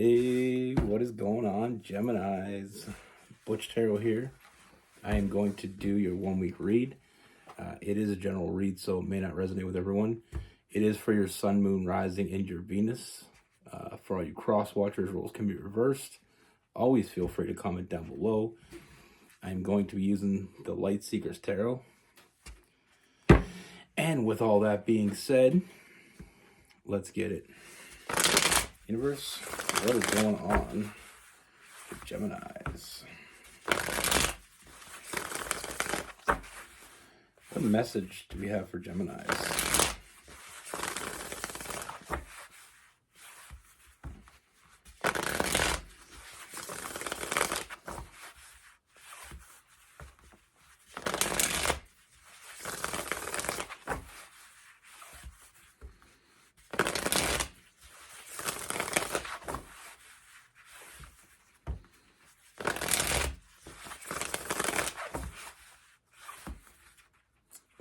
Hey, what is going on, Geminis? Butch here. I am going to do your 1 week read. It is a general read, so it may not resonate with everyone. It is for your sun, moon, rising, and your Venus. For all you cross watchers, roles can be reversed. Always feel free to comment down below. I'm going to be using the Light Seekers Tarot. And with all that being said, let's get it. Universe, what is going on with Geminis? What message do we have for Geminis?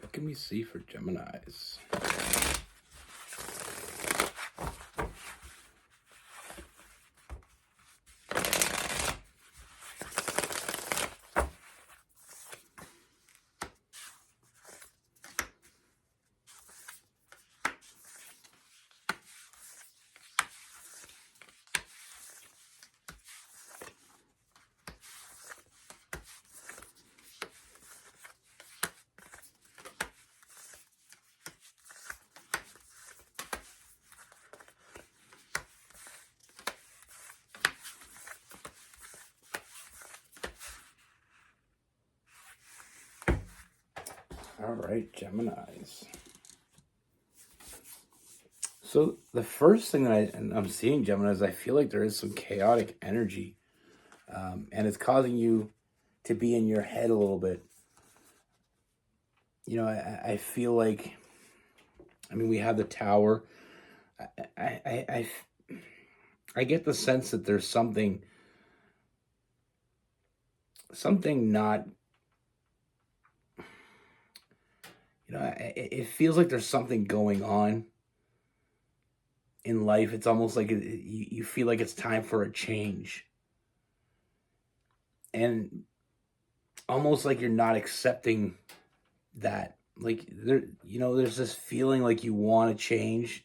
What can we see for Geminis? All right, Geminis. So the first thing that I'm seeing, Geminis, I feel like there is some chaotic energy, and it's causing you to be in your head a little bit. You know, I feel like, I mean, we have the Tower. I get the sense that there's something not, you know, it feels like there's something going on in life. It's almost like you feel like it's time for a change. And almost like you're not accepting that. Like, there, you know, there's this feeling like you want to change.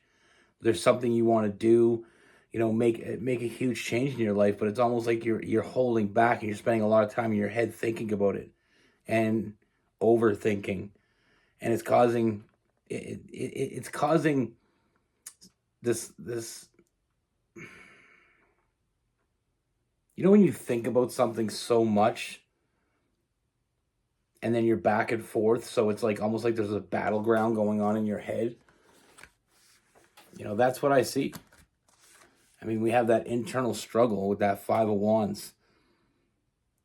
There's something you want to do, you know, make a huge change in your life, but it's almost like you're holding back and you're spending a lot of time in your head thinking about it and overthinking. And it's causing it's causing this, you know, when you think about something so much and then you're back and forth, so it's like almost like there's a battleground going on in your head. You know, that's what I see. I mean, we have that internal struggle with that Five of Wands,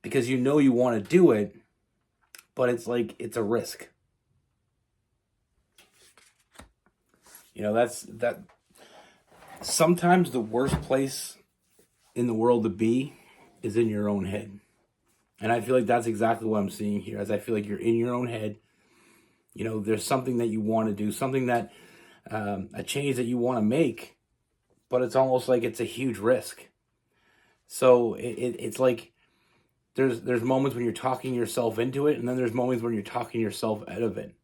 because you know you want to do it, but it's like it's a risk. You know, that sometimes the worst place in the world to be is in your own head. And I feel like that's exactly what I'm seeing here, as I feel like you're in your own head. You know, there's something that you want to do, something that, a change that you want to make, but it's almost like it's a huge risk. So it's like there's moments when you're talking yourself into it, and then there's moments when you're talking yourself out of it.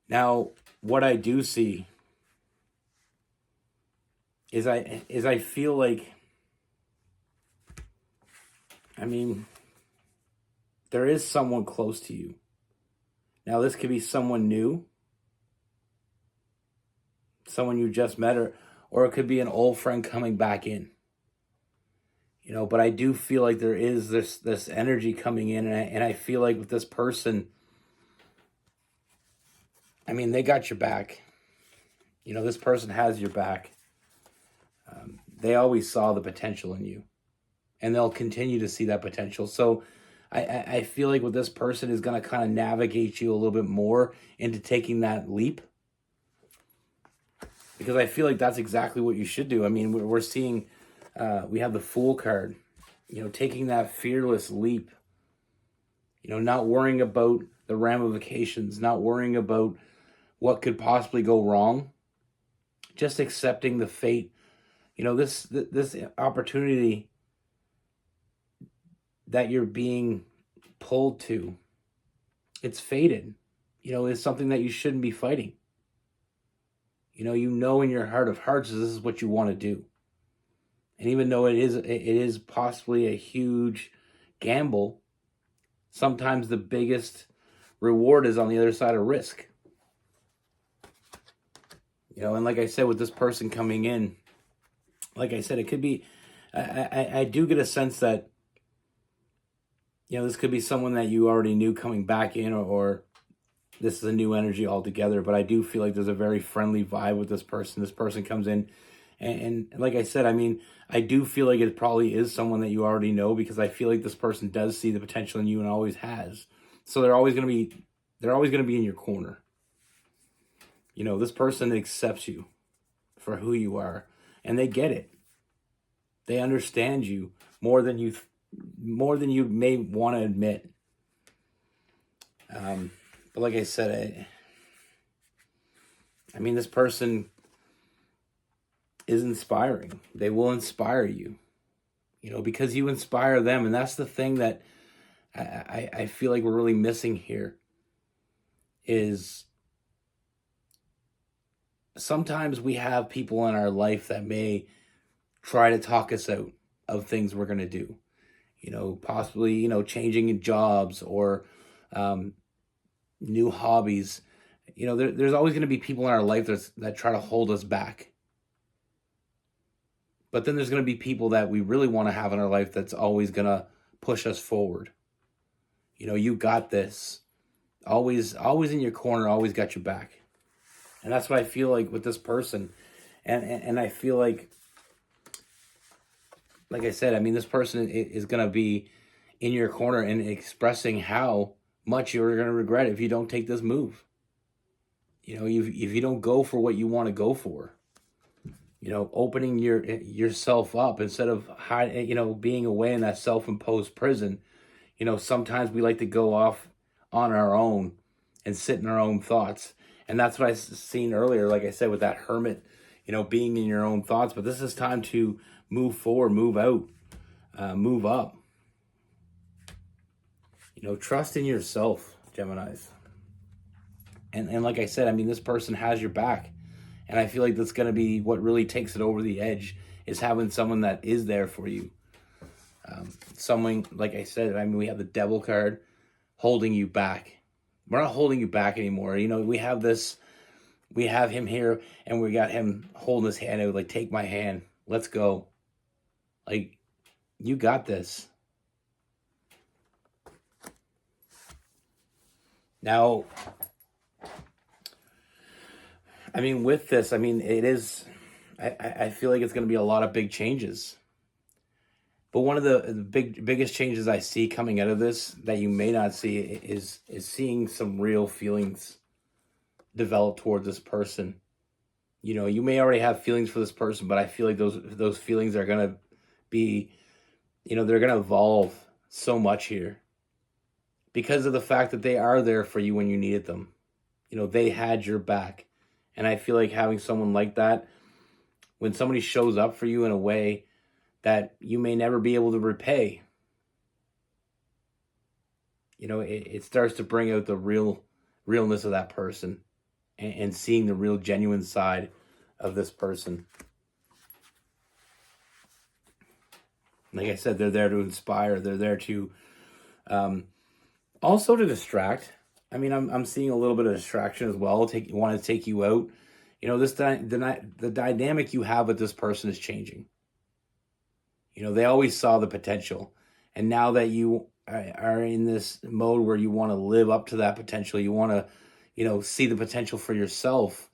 Now, what I do see is I feel like, I mean, there is someone close to you. Now, this could be someone new, someone you just met, or it could be an old friend coming back in. You know, but I do feel like there is this energy coming in, and I feel like with this person, I mean, they got your back. You know, this person has your back. They always saw the potential in you, and they'll continue to see that potential. So I feel like with this person is going to kind of navigate you a little bit more into taking that leap, because I feel like that's exactly what you should do. I mean, we're seeing, we have the Fool card, you know, taking that fearless leap, you know, not worrying about the ramifications, not worrying about what could possibly go wrong, just accepting the fate This opportunity that you're being pulled to, it's fated. It's something that you shouldn't be fighting. In your heart of hearts this is what you want to do. And even though it is possibly a huge gamble, sometimes the biggest reward is on the other side of risk. And like I said, with this person coming in, like I said, it could be, I do get a sense that, this could be someone that you already knew coming back in, or this is a new energy altogether. But I do feel like there's a very friendly vibe with this person. This person comes in, and like I said, I do feel like it probably is someone that you already know, because I feel like this person does see the potential in you and always has. So they're always going to be in your corner. This person accepts you for who you are, and they get it. They understand you more than you may want to admit. But like I said, this person is inspiring. They will inspire you, because you inspire them. And that's the thing that I feel like we're really missing here, is sometimes we have people in our life that may try to talk us out of things we're going to do. Possibly, changing jobs or new hobbies. There's always going to be people in our life that try to hold us back. But then there's going to be people that we really want to have in our life that's always going to push us forward. You got this. Always in your corner, always got your back. And that's what I feel like with this person. And I feel like I said, this person is going to be in your corner and expressing how much you're going to regret if you don't take this move. If you don't go for what you want to go for. Opening yourself up instead of being away in that self-imposed prison. Sometimes we like to go off on our own and sit in our own thoughts. And that's what I seen earlier, like I said, with that hermit, being in your own thoughts. But this is time to move forward, move out, move up. Trust in yourself, Geminis. And like I said, this person has your back. And I feel like that's going to be what really takes it over the edge, is having someone that is there for you. Someone, like I said, we have the devil card holding you back. We're not holding you back anymore. We have him here, and we got him holding his hand out, like, take my hand, let's go. Like, you got this. Now, with this, it is, I feel like it's going to be a lot of big changes. But one of the biggest changes I see coming out of this that you may not see is seeing some real feelings develop towards this person. You may already have feelings for this person, but I feel like those feelings are going to be, they're going to evolve so much here because of the fact that they are there for you when you needed them. They had your back. And I feel like having someone like that, when somebody shows up for you in a way that you may never be able to repay, it starts to bring out the realness of that person and seeing the real genuine side of this person. Like I said, they're there to inspire. They're there to also to distract. I'm seeing a little bit of distraction as well. Want to take you out. The dynamic you have with this person is changing. They always saw the potential. And now that you are in this mode where you want to live up to that potential, you want to, see the potential for yourself,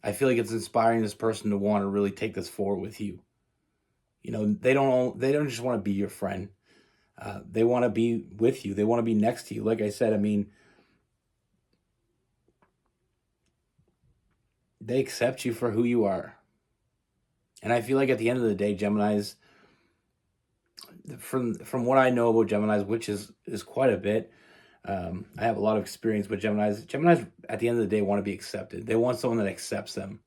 I feel like it's inspiring this person to want to really take this forward with you. They don't just want to be your friend. They want to be with you. They want to be next to you. Like I said, they accept you for who you are. And I feel like at the end of the day, Geminis, from what I know about Geminis, which is quite a bit, I have a lot of experience with Geminis. Geminis, at the end of the day, want to be accepted. They want someone that accepts them.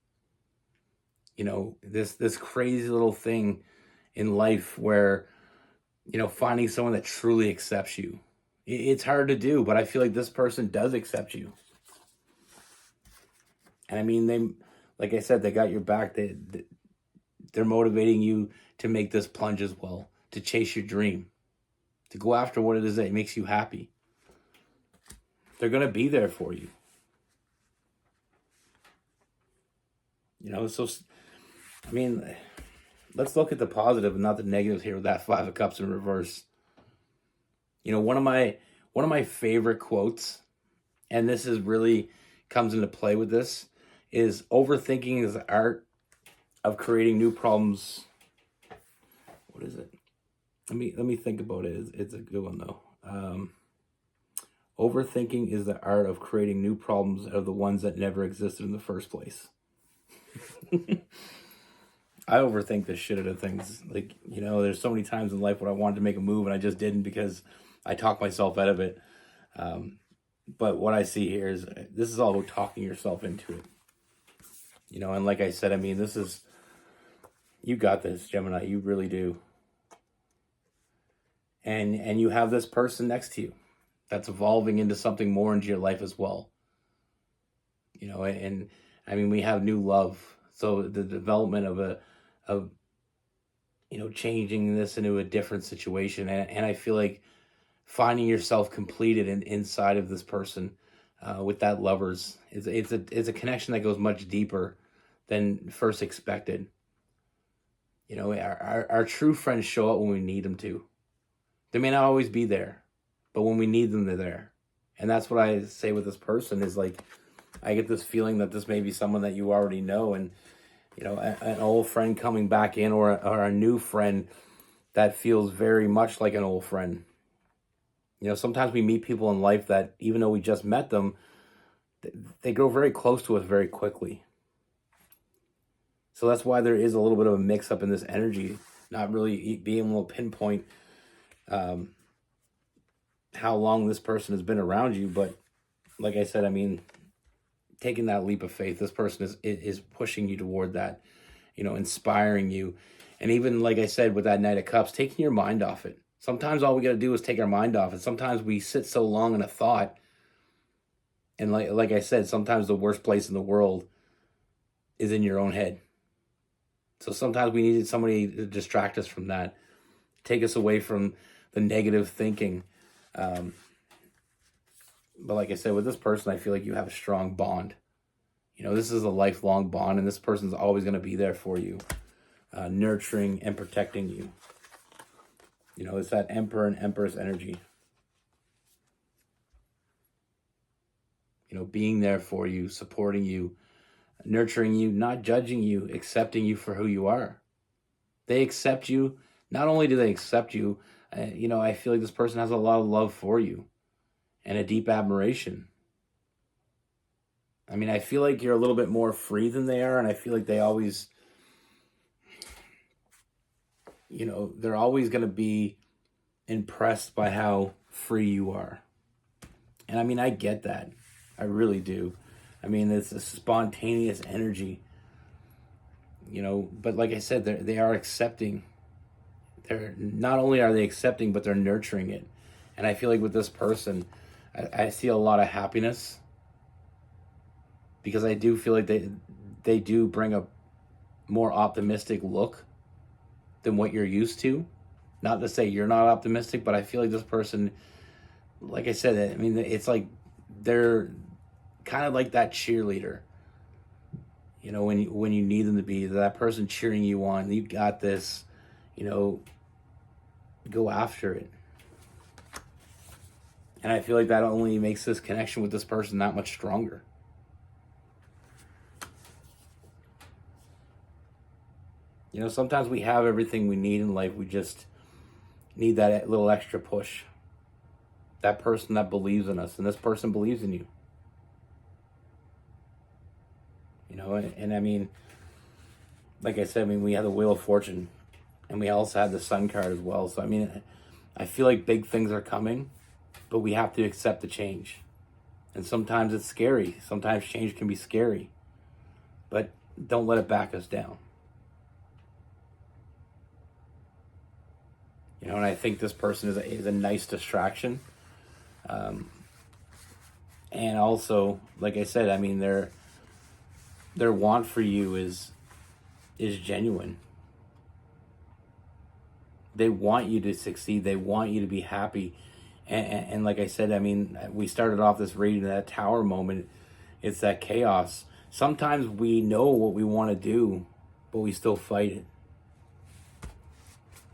this crazy little thing in life where, finding someone that truly accepts you. It's hard to do, but I feel like this person does accept you. And I mean, like I said, they got your back. They're motivating you to make this plunge as well, to chase your dream, to go after what it is that makes you happy. They're going to be there for you. So, I mean, let's look at the positive and not the negative here with that Five of Cups in reverse. One of my favorite quotes, and this is really comes into play with this, is overthinking is the art of creating new problems. What is it? Let me think about it. It's a good one though. Overthinking is the art of creating new problems out of the ones that never existed in the first place. I overthink the shit out of things. Like, there's so many times in life when I wanted to make a move and I just didn't because I talked myself out of it. But what I see here is this is all about talking yourself into it. And like I said, I mean, you got this, Gemini. You really do. And you have this person next to you that's evolving into something more into your life as well. And I mean, we have new love. So the development of changing this into a different situation. And I feel like finding yourself completed inside of this person with that lovers it's a connection that goes much deeper than first expected. Our true friends show up when we need them to. They may not always be there, but when we need them, they're there. And that's what I say with this person is like, I get this feeling that this may be someone that you already know, and an old friend coming back in, or a new friend that feels very much like an old friend. Sometimes we meet people in life that, even though we just met them, they grow very close to us very quickly. So that's why there is a little bit of a mix-up in this energy, not really being able to pinpoint how long this person has been around you. But like I said, I mean, taking that leap of faith, this person is pushing you toward that, inspiring you. And even, like I said, with that Knight of Cups, taking your mind off it. Sometimes all we got to do is take our mind off it. Sometimes we sit so long in a thought. And like I said, sometimes the worst place in the world is in your own head. So sometimes we needed somebody to distract us from that, take us away from the negative thinking. But like I said, with this person, I feel like you have a strong bond. This is a lifelong bond, and this person's always going to be there for you, nurturing and protecting you. It's that Emperor and Empress energy. Being there for you, supporting you, nurturing you, not judging you, accepting you for who you are. They accept you. Not only do they accept you, I feel like this person has a lot of love for you and a deep admiration. I mean, I feel like you're a little bit more free than they are, and I feel like they always, they're always going to be impressed by how free you are. And I mean, I get that. I really do. I mean, it's a spontaneous energy, but like I said, they are accepting. They're not only are they accepting, but they're nurturing it. And I feel like with this person, I see a lot of happiness, because I do feel like they do bring a more optimistic look than what you're used to. Not to say you're not optimistic, but I feel like this person, like I said, I mean, it's like they're kind of like that cheerleader. When you need them to be, that person cheering you on. You got this. Go after it. And I feel like that only makes this connection with this person that much stronger. Sometimes we have everything we need in life. We just need that little extra push. That person that believes in us, and this person believes in you. And I mean, like I said, I mean, we have the Wheel of Fortune, and we also have the Sun card as well. So, I mean, I feel like big things are coming, but we have to accept the change. And sometimes it's scary. Sometimes change can be scary. But don't let it back us down. You know, and I think this person is a nice distraction. And also, like I said, I mean, their want for you is genuine. They want you to succeed. They want you to be happy. And like I said, I mean, we started off this reading, that tower moment. It's that chaos. Sometimes we know what we want to do, but we still fight it.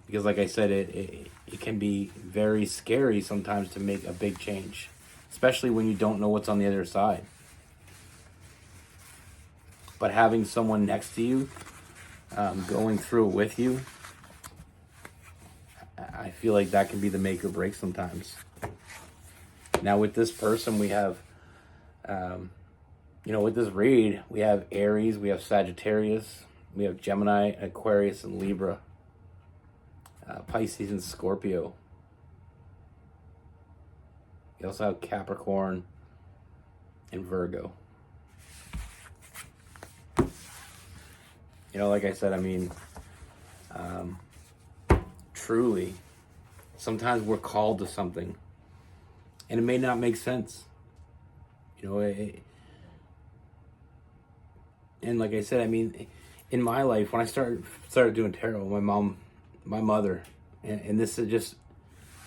Because like I said, it can be very scary sometimes to make a big change, especially when you don't know what's on the other side. But having someone next to you, going through it with you, I feel like that can be the make or break sometimes. Now with this person, we have, with this read, we have Aries, we have Sagittarius, we have Gemini, Aquarius, and Libra. Pisces and Scorpio. You also have Capricorn and Virgo. You know, like I said, I mean, truly, sometimes we're called to something, and it may not make sense. You know, and like I said, I mean, in my life, when I started doing tarot, my mother, and this is just,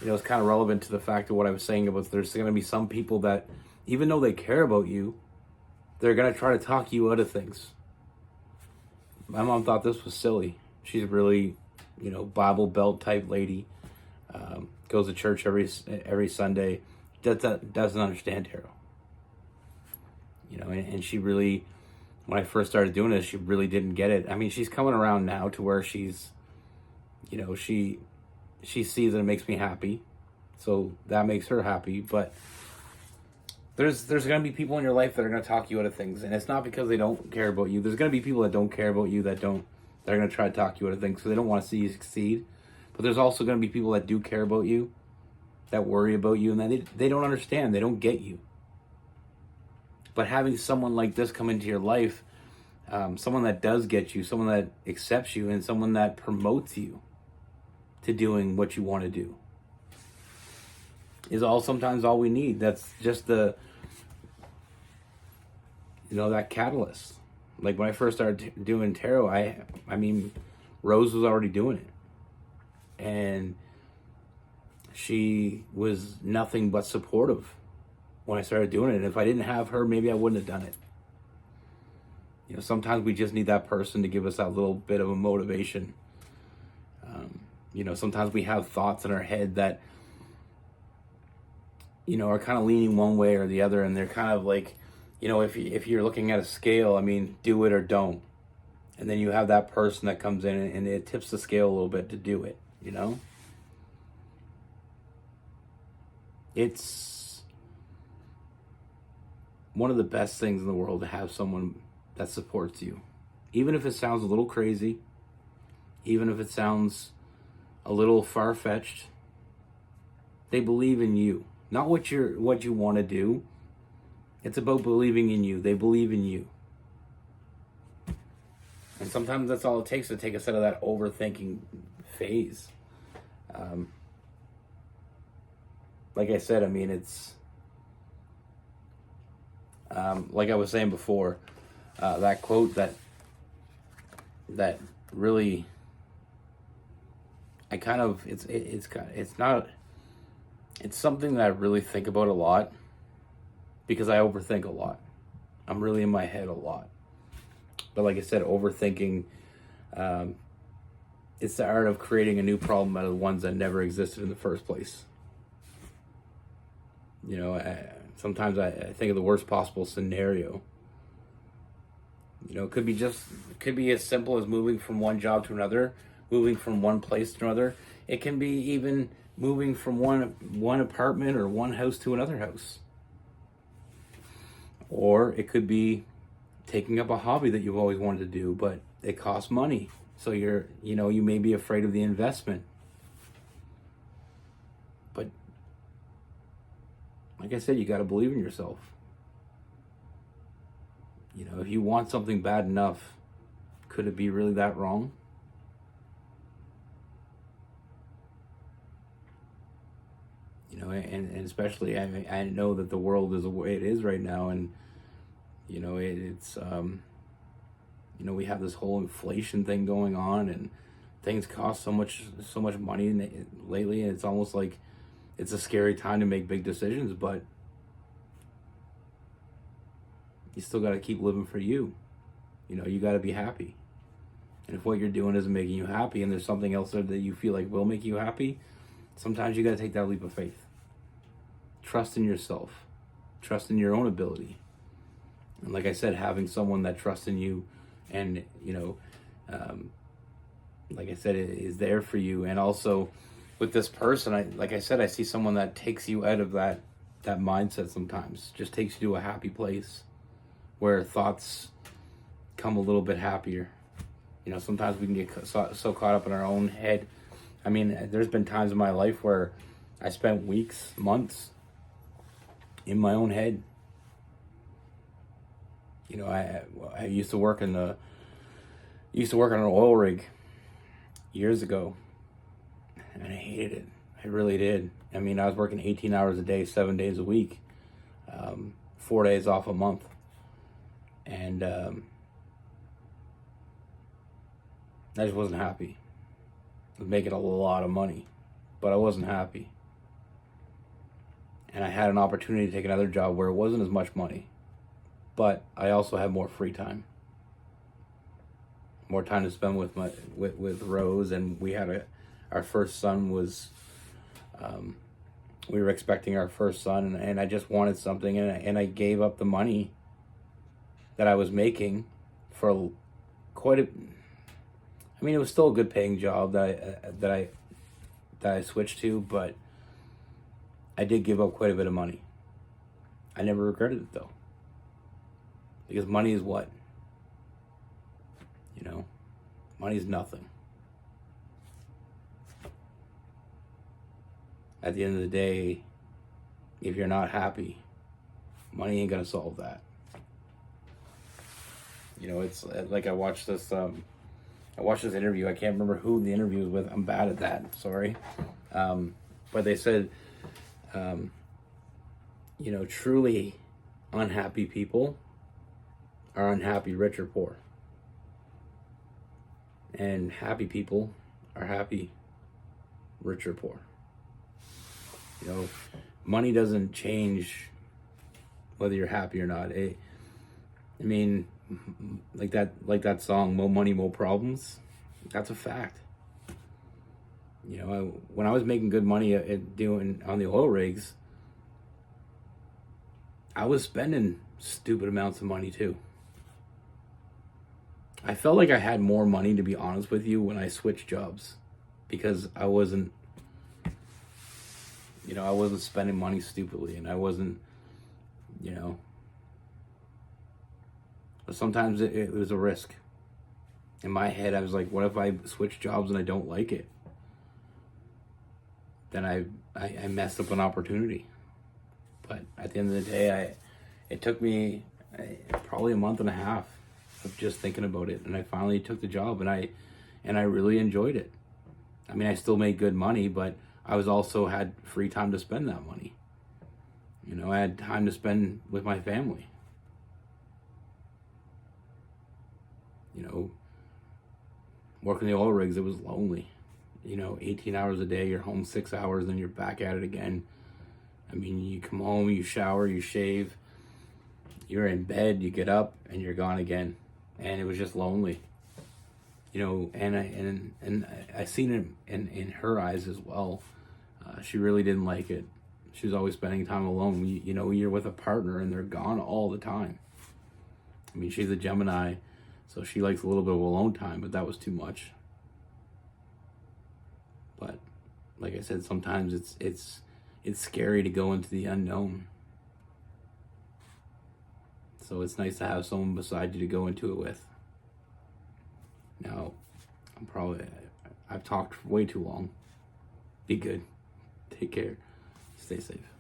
it's kind of relevant to the fact of what I was saying about there's going to be some people that, even though they care about you, they're going to try to talk you out of things. My mom thought this was silly. She's really, Bible Belt type lady, goes to church every Sunday, doesn't understand tarot. And she really, when I first started doing this, she really didn't get it. I mean, she's coming around now to where she's, she sees that it makes me happy, so that makes her happy. But there's going to be people in your life that are going to talk you out of things, and it's not because they don't care about you. There's going to be people that don't care about you that are going to try to talk you out of things because they don't want to see you succeed. But there's also going to be people that do care about you, that worry about you, and they don't understand. They don't get you. But having someone like this come into your life, someone that does get you, someone that accepts you, and someone that promotes you to doing what you want to do, is sometimes all we need. That's just that catalyst. Like when I first started doing tarot, I mean, Rose was already doing it, and she was nothing but supportive when I started doing it. And if I didn't have her, maybe I wouldn't have done it. Sometimes we just need that person to give us that little bit of a motivation. Sometimes we have thoughts in our head that, are kind of leaning one way or the other, and they're kind of like, if you're looking at a scale, I mean, do it or don't. And then you have that person that comes in and it tips the scale a little bit to do it, It's one of the best things in the world to have someone that supports you. Even if it sounds a little crazy, even if it sounds a little far-fetched, they believe in you. Not what you want to do. It's about believing in you. They believe in you. And sometimes that's all it takes to take us out of that overthinking phase. Like I said, I mean, it's like I was saying before, that quote that really, it's something that I really think about a lot, because I overthink a lot. I'm really in my head a lot. But like I said, overthinking, it's the art of creating a new problem out of ones that never existed in the first place. Sometimes I think of the worst possible scenario. It could be as simple as moving from one job to another, moving from one place to another. It can be even moving from one apartment or one house to another house. Or it could be taking up a hobby that you've always wanted to do, but it costs money. So you may be afraid of the investment. But like I said, you got to believe in yourself. If you want something bad enough, Could it be really that wrong? You know, and especially I know that the world is the way it is right now, and you know it's you know, we have this whole inflation thing going on, and things cost so much money lately, and it's almost like it's a scary time to make big decisions, but you still got to keep living for you. You know, you got to be happy. And if what you're doing isn't making you happy, and there's something else that you feel like will make you happy, sometimes you got to take that leap of faith. Trust in yourself. Trust in your own ability. And like I said, having someone that trusts in you and, you know, like I said, is there for you. And also with this person, like I said, I see someone that takes you out of that mindset sometimes. Just takes you to a happy place where thoughts come a little bit happier. You know, sometimes we can get so caught up in our own head. I mean, there's been times in my life where I spent weeks, months in my own head. You know, I used to work on an oil rig years ago, and I hated it. I really did. I mean, I was working 18 hours a day, 7 days a week, 4 days off a month, and I just wasn't happy. I was making a lot of money, but I wasn't happy. And I had an opportunity to take another job where it wasn't as much money, but I also had more free time. More time to spend with Rose, and we had our first son was, we were expecting our first son, and I just wanted something, and I gave up the money that I was making for quite a. I mean, it was still a good paying job that I switched to, but I did give up quite a bit of money. I never regretted it though, because money is what? You know, money is nothing. At the end of the day, if you're not happy, money ain't gonna solve that. You know, it's like I watched this interview. I can't remember who the interview was with. I'm bad at that. Sorry. But they said, you know, truly unhappy people are unhappy, rich or poor. And happy people are happy, rich or poor. You know, money doesn't change whether you're happy or not. I mean, like that song, "More Money, More Problems." That's a fact. You know, when I was making good money at doing on the oil rigs, I was spending stupid amounts of money too. I felt like I had more money, to be honest with you, when I switched jobs, because I wasn't spending money stupidly, and I wasn't, you know, but sometimes it was a risk. In my head, I was like, what if I switch jobs and I don't like it? Then I messed up an opportunity. But at the end of the day, it took me probably a month and a half of just thinking about it, and I finally took the job, and I really enjoyed it. I mean, I still made good money, but I was also had free time to spend that money. You know, I had time to spend with my family. You know, working the oil rigs, it was lonely. You know, 18 hours a day, you're home 6 hours, then you're back at it again. I mean, you come home, you shower, you shave, you're in bed, you get up, and you're gone again. And it was just lonely. You know, and I seen it in her eyes as well. She really didn't like it. She was always spending time alone. You know, you're with a partner and they're gone all the time. I mean, she's a Gemini, so she likes a little bit of alone time, but that was too much. But like I said, sometimes it's scary to go into the unknown. So it's nice to have someone beside you to go into it with. Now, I've talked way too long. Be good. Take care. Stay safe.